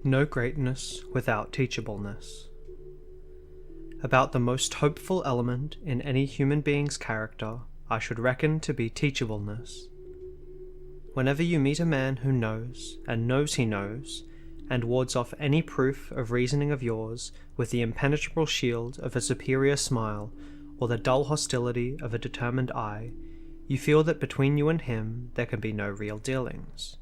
No greatness without teachableness. About the most hopeful element in any human being's character I should reckon to be teachableness. Whenever you meet a man who knows, and knows he knows, and wards off any proof of reasoning of yours with the impenetrable shield of a superior smile or the dull hostility of a determined eye, you feel that between you and him there can be no real dealings.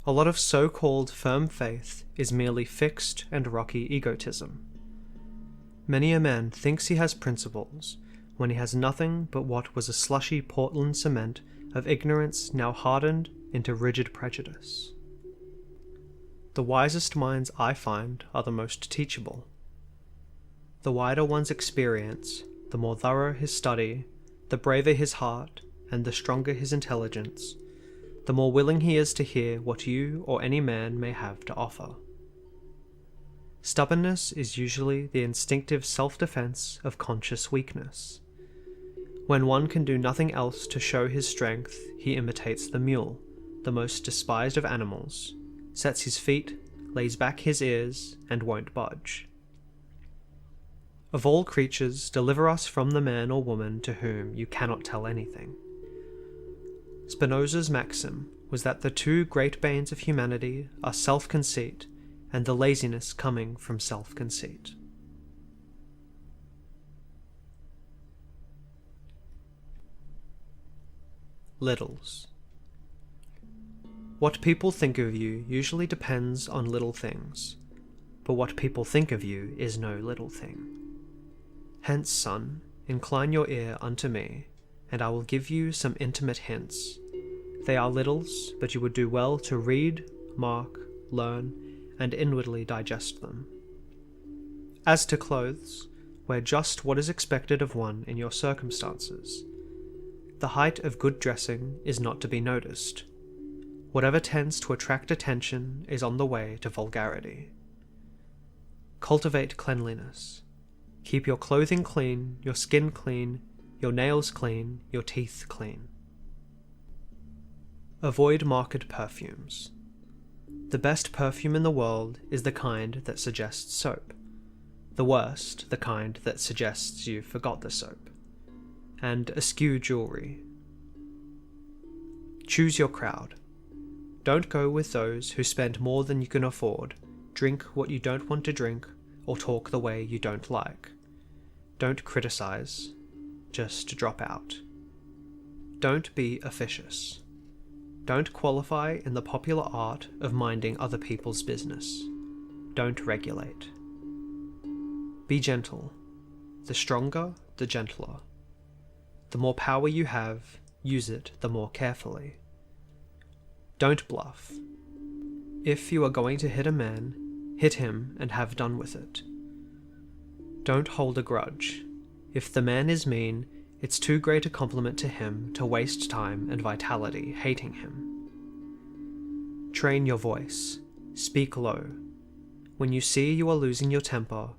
A lot of so-called firm faith is merely fixed and rocky egotism. Many a man thinks he has principles when he has nothing but what was a slushy Portland cement of ignorance now hardened into rigid prejudice. The wisest minds I find are the most teachable. The wider one's experience, the more thorough his study, the braver his heart, and the stronger his intelligence, the more willing he is to hear what you or any man may have to offer. Stubbornness is usually the instinctive self-defense of conscious weakness. When one can do nothing else to show his strength, he imitates the mule, the most despised of animals, sets his feet, lays back his ears, and won't budge. Of all creatures, deliver us from the man or woman to whom you cannot tell anything. Spinoza's maxim was that the two great banes of humanity are self-conceit and the laziness coming from self-conceit. Littles. What people think of you usually depends on little things, but what people think of you is no little thing. Hence, son, incline your ear unto me, and I will give you some intimate hints. They are littles, but you would do well to read, mark, learn, and inwardly digest them. As to clothes, wear just what is expected of one in your circumstances. The height of good dressing is not to be noticed. Whatever tends to attract attention is on the way to vulgarity. Cultivate cleanliness. Keep your clothing clean, your skin clean, your nails clean, your teeth clean. Avoid market perfumes. The best perfume in the world is the kind that suggests soap. The worst, the kind that suggests you forgot the soap. And eschew jewelry. Choose your crowd. Don't go with those who spend more than you can afford, drink what you don't want to drink, or talk the way you don't like. Don't criticize, just drop out. Don't be officious. Don't qualify in the popular art of minding other people's business. Don't regulate. Be gentle. The stronger, the gentler. The more power you have, use it the more carefully. Don't bluff. If you are going to hit a man, hit him and have done with it. Don't hold a grudge. If the man is mean, it's too great a compliment to him to waste time and vitality hating him. Train your voice. Speak low. When you see you are losing your temper,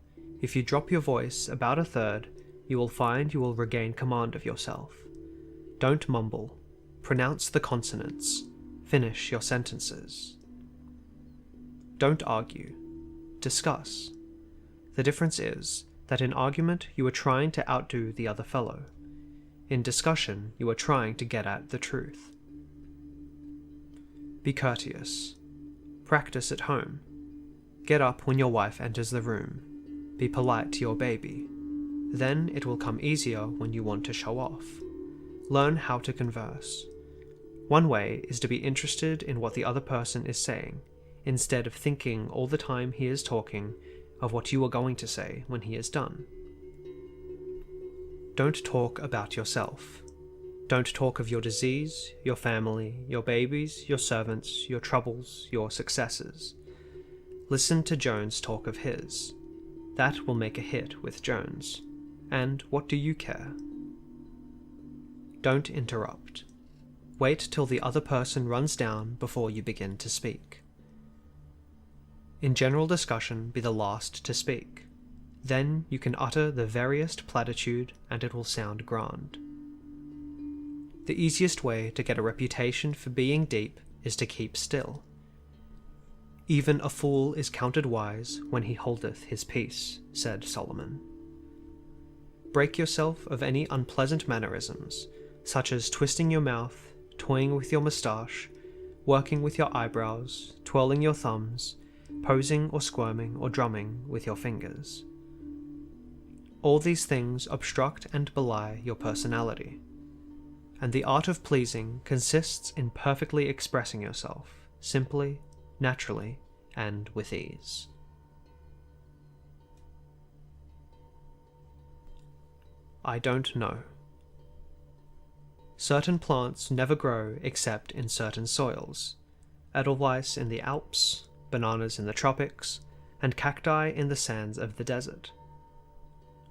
if you drop your voice about a third, you will find you will regain command of yourself. Don't mumble. Pronounce the consonants. Finish your sentences. Don't argue. Discuss. The difference is that in argument you are trying to outdo the other fellow. In discussion you are trying to get at the truth. Be courteous. Practice at home. Get up when your wife enters the room. Be polite to your baby. Then it will come easier when you want to show off. Learn how to converse. One way is to be interested in what the other person is saying, instead of thinking all the time he is talking of what you are going to say when he is done. Don't talk about yourself. Don't talk of your disease, your family, your babies, your servants, your troubles, your successes. Listen to Jones talk of his. That will make a hit with Jones. And what do you care? Don't interrupt. Wait till the other person runs down before you begin to speak. In general discussion, be the last to speak. Then you can utter the veriest platitude and it will sound grand. The easiest way to get a reputation for being deep is to keep still. "Even a fool is counted wise when he holdeth his peace," said Solomon. Break yourself of any unpleasant mannerisms, such as twisting your mouth, toying with your moustache, working with your eyebrows, twirling your thumbs, posing or squirming or drumming with your fingers. All these things obstruct and belie your personality, and the art of pleasing consists in perfectly expressing yourself, simply, naturally, and with ease. I don't know. Certain plants never grow except in certain soils: edelweiss in the Alps, bananas in the tropics, and cacti in the sands of the desert.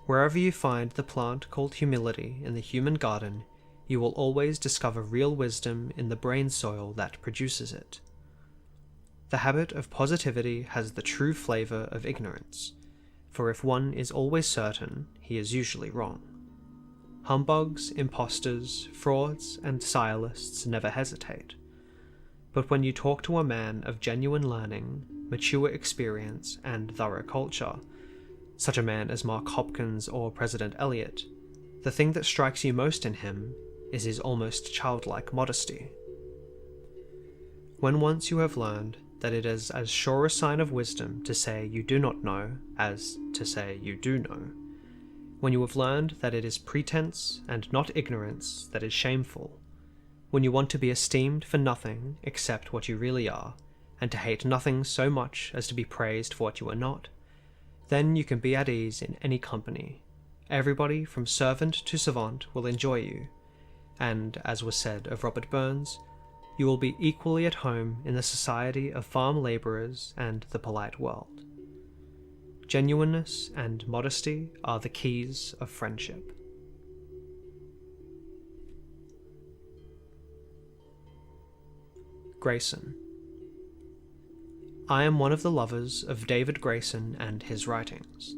Wherever you find the plant called humility in the human garden, you will always discover real wisdom in the brain soil that produces it. The habit of positivity has the true flavour of ignorance, for if one is always certain, he is usually wrong. Humbugs, impostors, frauds, and sciolists never hesitate. But when you talk to a man of genuine learning, mature experience, and thorough culture, such a man as Mark Hopkins or President Eliot, the thing that strikes you most in him is his almost childlike modesty. When once you have learned that it is as sure a sign of wisdom to say you do not know as to say you do know, when you have learned that it is pretense and not ignorance that is shameful, when you want to be esteemed for nothing except what you really are, and to hate nothing so much as to be praised for what you are not, then you can be at ease in any company. Everybody from servant to savant will enjoy you, and, as was said of Robert Burns, you will be equally at home in the society of farm labourers and the polite world. Genuineness and modesty are the keys of friendship. Grayson. I am one of the lovers of David Grayson and his writings.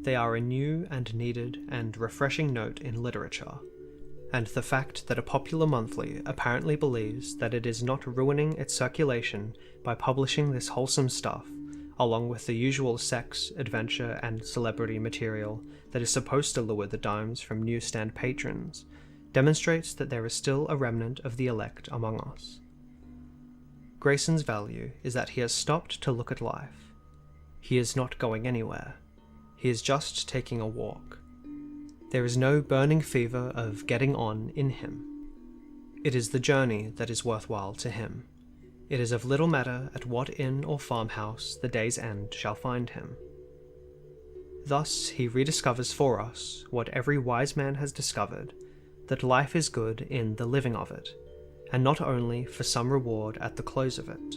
They are a new and needed and refreshing note in literature, and the fact that a popular monthly apparently believes that it is not ruining its circulation by publishing this wholesome stuff, along with the usual sex, adventure, and celebrity material that is supposed to lure the dimes from newsstand patrons, demonstrates that there is still a remnant of the elect among us. Grayson's value is that he has stopped to look at life. He is not going anywhere. He is just taking a walk. There is no burning fever of getting on in him. It is the journey that is worthwhile to him. It is of little matter at what inn or farmhouse the day's end shall find him. Thus he rediscovers for us what every wise man has discovered, that life is good in the living of it, and not only for some reward at the close of it.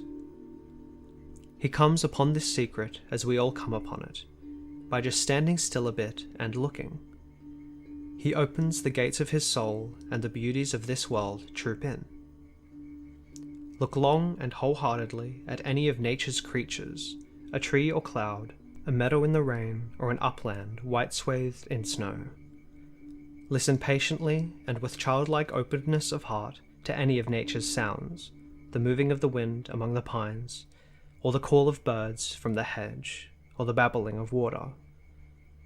He comes upon this secret as we all come upon it, by just standing still a bit and looking. He opens the gates of his soul, and the beauties of this world troop in. Look long and wholeheartedly at any of nature's creatures, a tree or cloud, a meadow in the rain, or an upland white-swathed in snow. Listen patiently and with childlike openness of heart to any of nature's sounds, the moving of the wind among the pines, or the call of birds from the hedge, or the babbling of water.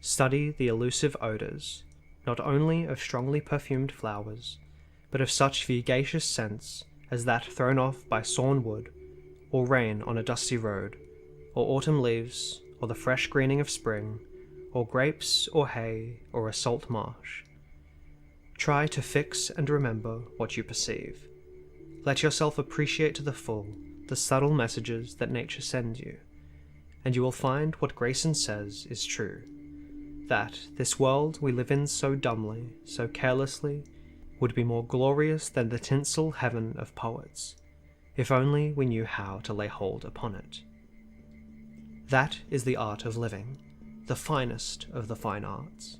Study the elusive odours, not only of strongly perfumed flowers, but of such fugacious scents as that thrown off by sawn wood, or rain on a dusty road, or autumn leaves, or the fresh greening of spring, or grapes, or hay, or a salt marsh. Try to fix and remember what you perceive. Let yourself appreciate to the full the subtle messages that nature sends you, and you will find what Grayson says is true, that this world we live in so dumbly, so carelessly, would be more glorious than the tinsel heaven of poets, if only we knew how to lay hold upon it. That is the art of living, the finest of the fine arts.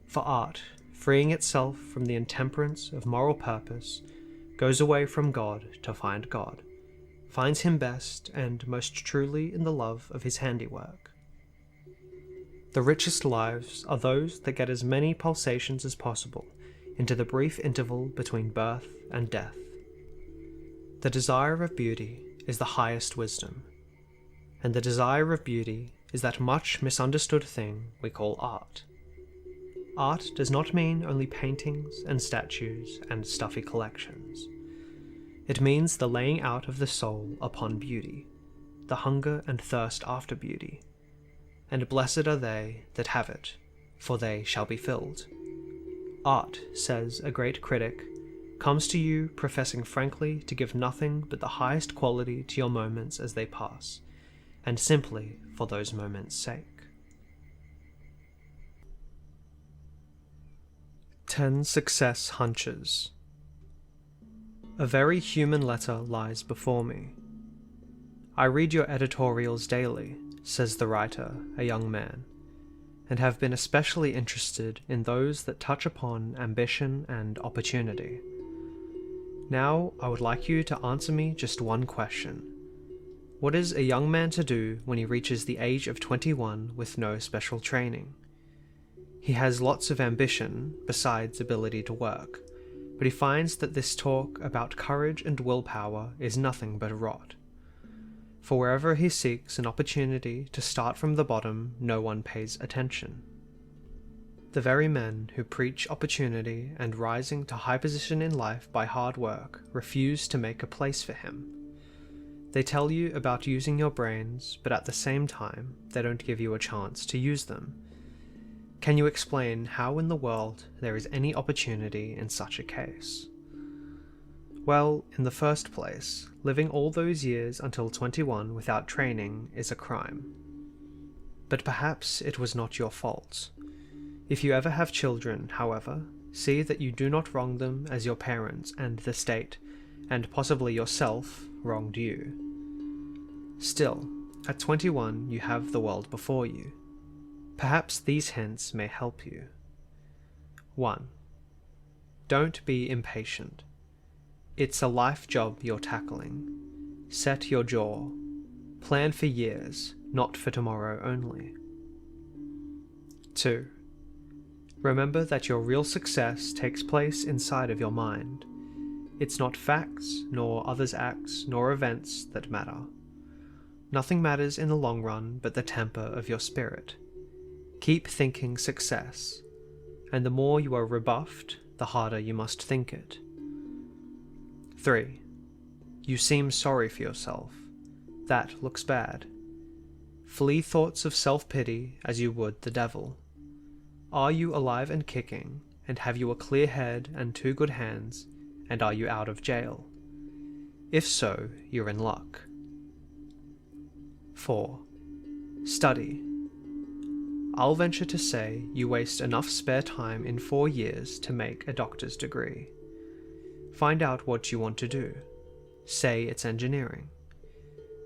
For art, freeing itself from the intemperance of moral purpose, goes away from God to find God, finds him best and most truly in the love of his handiwork. The richest lives are those that get as many pulsations as possible into the brief interval between birth and death. The desire of beauty is the highest wisdom, and the desire of beauty is that much misunderstood thing we call art. Art does not mean only paintings and statues and stuffy collections. It means the laying out of the soul upon beauty, the hunger and thirst after beauty, and blessed are they that have it, for they shall be filled. Art, says a great critic, comes to you professing frankly to give nothing but the highest quality to your moments as they pass, and simply for those moments' sake. 10 Success Hunches. A very human letter lies before me. I read your editorials daily, says the writer, a young man, and have been especially interested in those that touch upon ambition and opportunity. Now, I would like you to answer me just one question. What is a young man to do when he reaches the age of 21 with no special training? He has lots of ambition, besides ability to work, but he finds that this talk about courage and willpower is nothing but rot. For wherever he seeks an opportunity to start from the bottom, no one pays attention. The very men who preach opportunity and rising to high position in life by hard work refuse to make a place for him. They tell you about using your brains, but at the same time, they don't give you a chance to use them. Can you explain how in the world there is any opportunity in such a case? Well, in the first place, living all those years until 21 without training is a crime. But perhaps it was not your fault. If you ever have children, however, see that you do not wrong them as your parents and the state, and possibly yourself, wronged you. Still, at 21 you have the world before you. Perhaps these hints may help you. 1. Don't be impatient. It's a life job you're tackling. Set your jaw. Plan for years, not for tomorrow only. 2. Remember that your real success takes place inside of your mind. It's not facts, nor others' acts, nor events that matter. Nothing matters in the long run but the temper of your spirit. Keep thinking success, and the more you are rebuffed, the harder you must think it. 3. You seem sorry for yourself. That looks bad. Flee thoughts of self-pity as you would the devil. Are you alive and kicking, and have you a clear head and 2 good hands, and are you out of jail? If so, you're in luck. 4. Study. I'll venture to say you waste enough spare time in 4 years to make a doctor's degree. Find out what you want to do. Say it's engineering.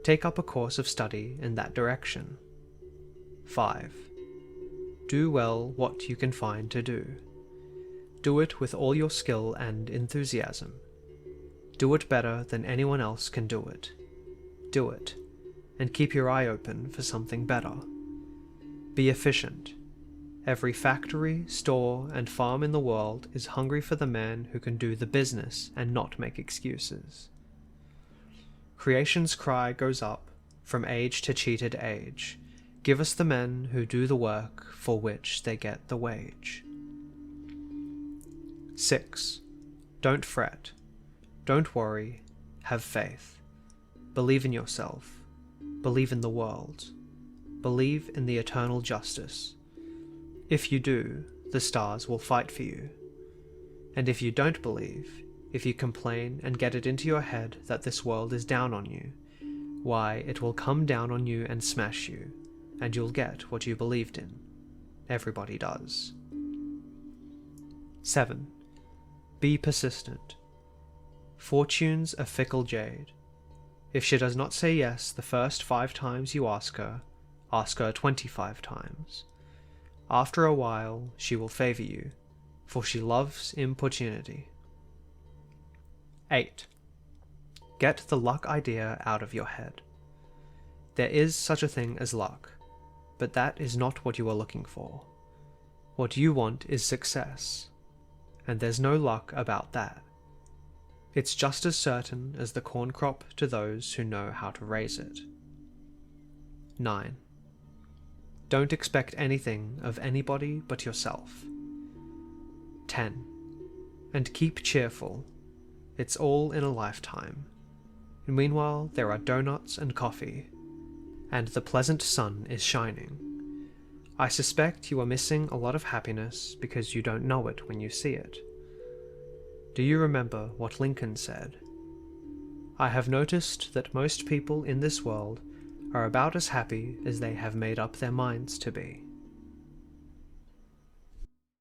Take up a course of study in that direction. 5. Do well what you can find to do. Do it with all your skill and enthusiasm. Do it better than anyone else can do it. Do it, and keep your eye open for something better. Be efficient. Every factory, store, and farm in the world is hungry for the man who can do the business and not make excuses. Creation's cry goes up, from age to cheated age. Give us the men who do the work for which they get the wage. 6. Don't fret. Don't worry. Have faith. Believe in yourself. Believe in the world. Believe in the eternal justice. If you do, the stars will fight for you. And if you don't believe, if you complain and get it into your head that this world is down on you, why, it will come down on you and smash you, and you'll get what you believed in. Everybody does. 7. Be persistent. Fortune's a fickle jade. If she does not say yes the first 5 times you ask her 25 times. After a while, she will favor you, for she loves importunity. 8. Get the luck idea out of your head. There is such a thing as luck, but that is not what you are looking for. What you want is success, and there's no luck about that. It's just as certain as the corn crop to those who know how to raise it. 9. Don't expect anything of anybody but yourself. 10. And keep cheerful. It's all in a lifetime. And meanwhile, there are donuts and coffee, and the pleasant sun is shining. I suspect you are missing a lot of happiness because you don't know it when you see it. Do you remember what Lincoln said? I have noticed that most people in this world are about as happy as they have made up their minds to be.